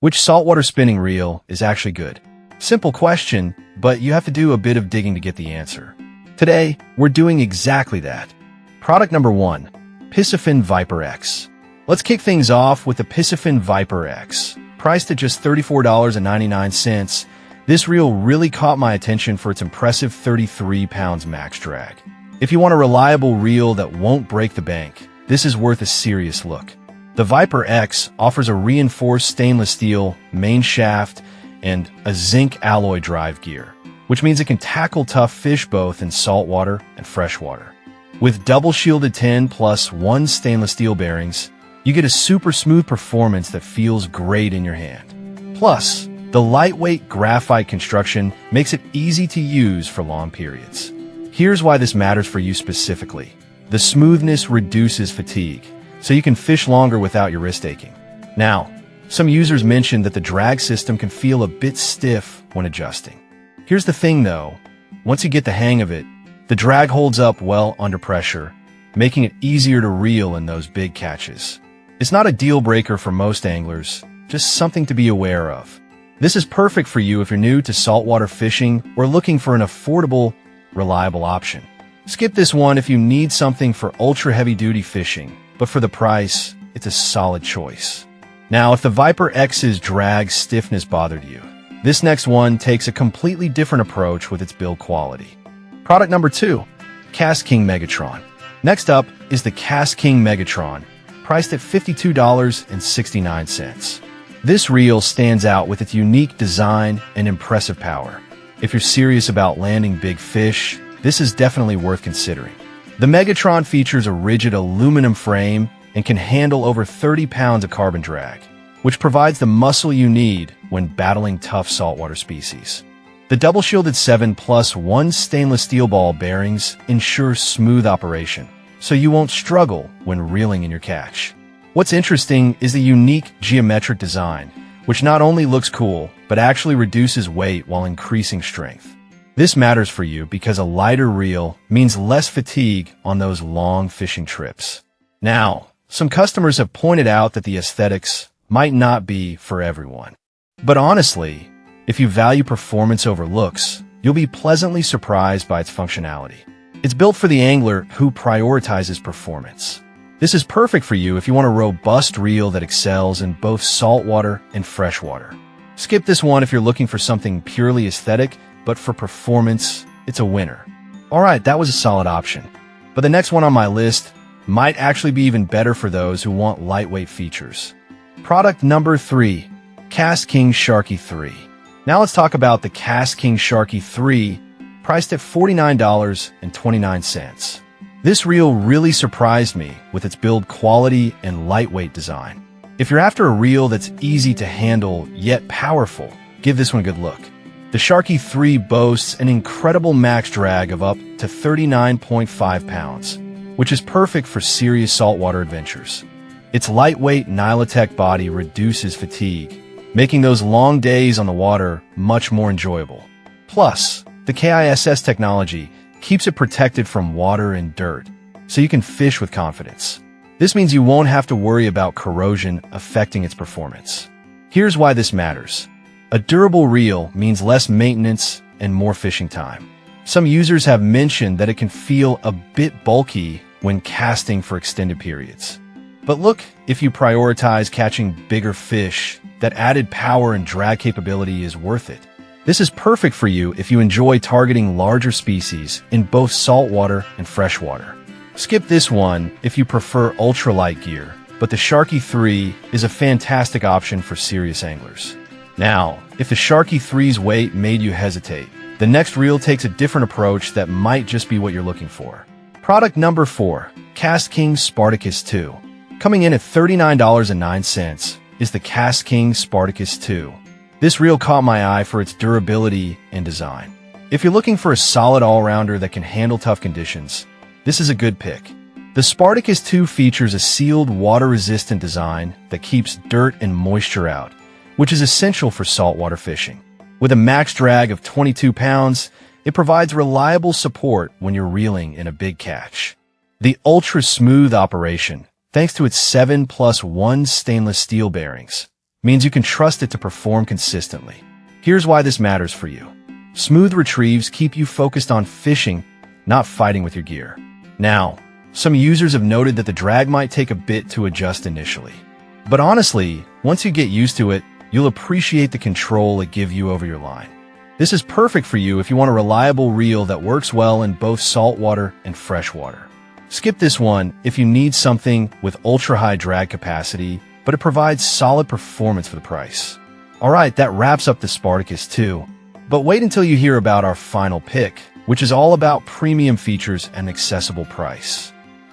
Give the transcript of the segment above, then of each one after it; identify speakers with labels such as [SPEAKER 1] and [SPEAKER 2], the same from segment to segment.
[SPEAKER 1] Which saltwater spinning reel is actually good? Simple question, but you have to do a bit of digging to get the answer. Today, we're doing exactly that. Product number 1, Piscifin Viper X. Let's kick things off with the Piscifin Viper X. Priced at just $34.99, this reel really caught my attention for its impressive 33 pounds max drag. If you want a reliable reel that won't break the bank, this is worth a serious look. The Viper X offers a reinforced stainless steel main shaft and a zinc alloy drive gear, which means it can tackle tough fish both in saltwater and freshwater. With double shielded 10+1 stainless steel bearings, you get a super smooth performance that feels great in your hand. Plus, the lightweight graphite construction makes it easy to use for long periods. Here's why this matters for you specifically. The smoothness reduces fatigue, so you can fish longer without your wrist aching. Now, some users mentioned that the drag system can feel a bit stiff when adjusting. Here's the thing though, once you get the hang of it, the drag holds up well under pressure, making it easier to reel in those big catches. It's not a deal breaker for most anglers, just something to be aware of. This is perfect for you if you're new to saltwater fishing or looking for an affordable, reliable option. Skip this one if you need something for ultra heavy-duty fishing, but for the price, it's a solid choice. Now, if the Viper X's drag stiffness bothered you, this next one takes a completely different approach with its build quality. Product number 2, KastKing Megatron. Next up is the KastKing Megatron, priced at $52.69. This reel stands out with its unique design and impressive power. If you're serious about landing big fish, this is definitely worth considering. The Megatron features a rigid aluminum frame and can handle over 30 pounds of carbon drag, which provides the muscle you need when battling tough saltwater species. The double-shielded 7+1 stainless steel ball bearings ensure smooth operation, so you won't struggle when reeling in your catch. What's interesting is the unique geometric design, which not only looks cool, but actually reduces weight while increasing strength. This matters for you because a lighter reel means less fatigue on those long fishing trips. Now, some customers have pointed out that the aesthetics might not be for everyone. But honestly, if you value performance over looks, you'll be pleasantly surprised by its functionality. It's built for the angler who prioritizes performance. This is perfect for you if you want a robust reel that excels in both saltwater and freshwater. Skip this one if you're looking for something purely aesthetic, but for performance, it's a winner. Alright, that was a solid option. But the next one on my list might actually be even better for those who want lightweight features. Product number 3, KastKing Sharky 3. Now let's talk about the KastKing Sharky 3, priced at $49.29. This reel really surprised me with its build quality and lightweight design. If you're after a reel that's easy to handle yet powerful, give this one a good look. The Sharky 3 boasts an incredible max drag of up to 39.5 pounds, which is perfect for serious saltwater adventures. Its lightweight Nylotech body reduces fatigue, making those long days on the water much more enjoyable. Plus, the KISS technology keeps it protected from water and dirt, so you can fish with confidence. This means you won't have to worry about corrosion affecting its performance. Here's why this matters. A durable reel means less maintenance and more fishing time. Some users have mentioned that it can feel a bit bulky when casting for extended periods. But look, if you prioritize catching bigger fish, that added power and drag capability is worth it. This is perfect for you if you enjoy targeting larger species in both saltwater and freshwater. Skip this one if you prefer ultralight gear, but the Sharky 3 is a fantastic option for serious anglers. Now, if the Sharky 3's weight made you hesitate, the next reel takes a different approach that might just be what you're looking for. Product number 4, KastKing Spartacus 2. Coming in at $39.09 is the KastKing Spartacus 2. This reel caught my eye for its durability and design. If you're looking for a solid all-rounder that can handle tough conditions, this is a good pick. The Spartacus 2 features a sealed, water-resistant design that keeps dirt and moisture out, which is essential for saltwater fishing. With a max drag of 22 pounds, it provides reliable support when you're reeling in a big catch. The ultra-smooth operation, thanks to its 7+1 stainless steel bearings, means you can trust it to perform consistently. Here's why this matters for you. Smooth retrieves keep you focused on fishing, not fighting with your gear. Now, some users have noted that the drag might take a bit to adjust initially. But honestly, once you get used to it, you'll appreciate the control it gives you over your line. This is perfect for you if you want a reliable reel that works well in both saltwater and freshwater. Skip this one if you need something with ultra-high drag capacity, but it provides solid performance for the price. Alright, that wraps up the Spartacus 2. But wait until you hear about our final pick, which is all about premium features and accessible price.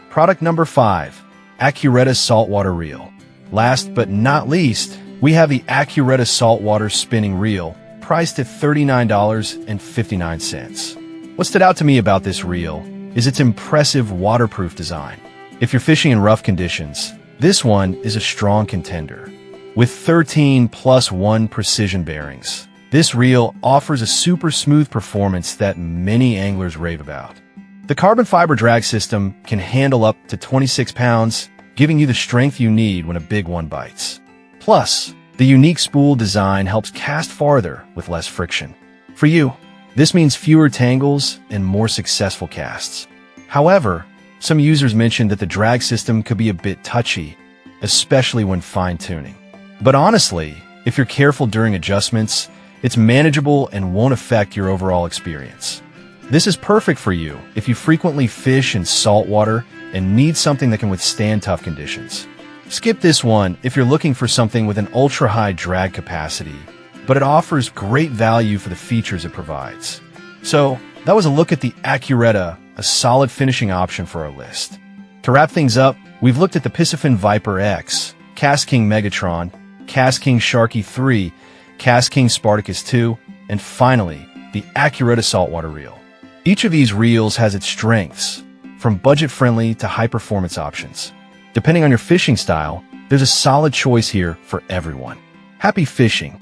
[SPEAKER 1] Product number 5, Accuretta Saltwater Reel. Last but not least, we have the Accuretta Saltwater Spinning Reel, priced at $39.59. What stood out to me about this reel is its impressive waterproof design. If you're fishing in rough conditions, this one is a strong contender. With 13+1 precision bearings, this reel offers a super smooth performance that many anglers rave about. The carbon fiber drag system can handle up to 26 pounds, giving you the strength you need when a big one bites. Plus, the unique spool design helps cast farther with less friction. For you, this means fewer tangles and more successful casts. However, some users mentioned that the drag system could be a bit touchy, especially when fine-tuning. But honestly, if you're careful during adjustments, it's manageable and won't affect your overall experience. This is perfect for you if you frequently fish in saltwater and need something that can withstand tough conditions. Skip this one if you're looking for something with an ultra-high drag capacity, but it offers great value for the features it provides. So, that was a look at the Accuretta, a solid finishing option for our list. To wrap things up, we've looked at the Piscifin Viper X, Cast King Megatron, Cast King Sharky 3, Cast King Spartacus 2, and finally, the Accuretta Saltwater Reel. Each of these reels has its strengths, from budget-friendly to high-performance options. Depending on your fishing style, there's a solid choice here for everyone. Happy fishing!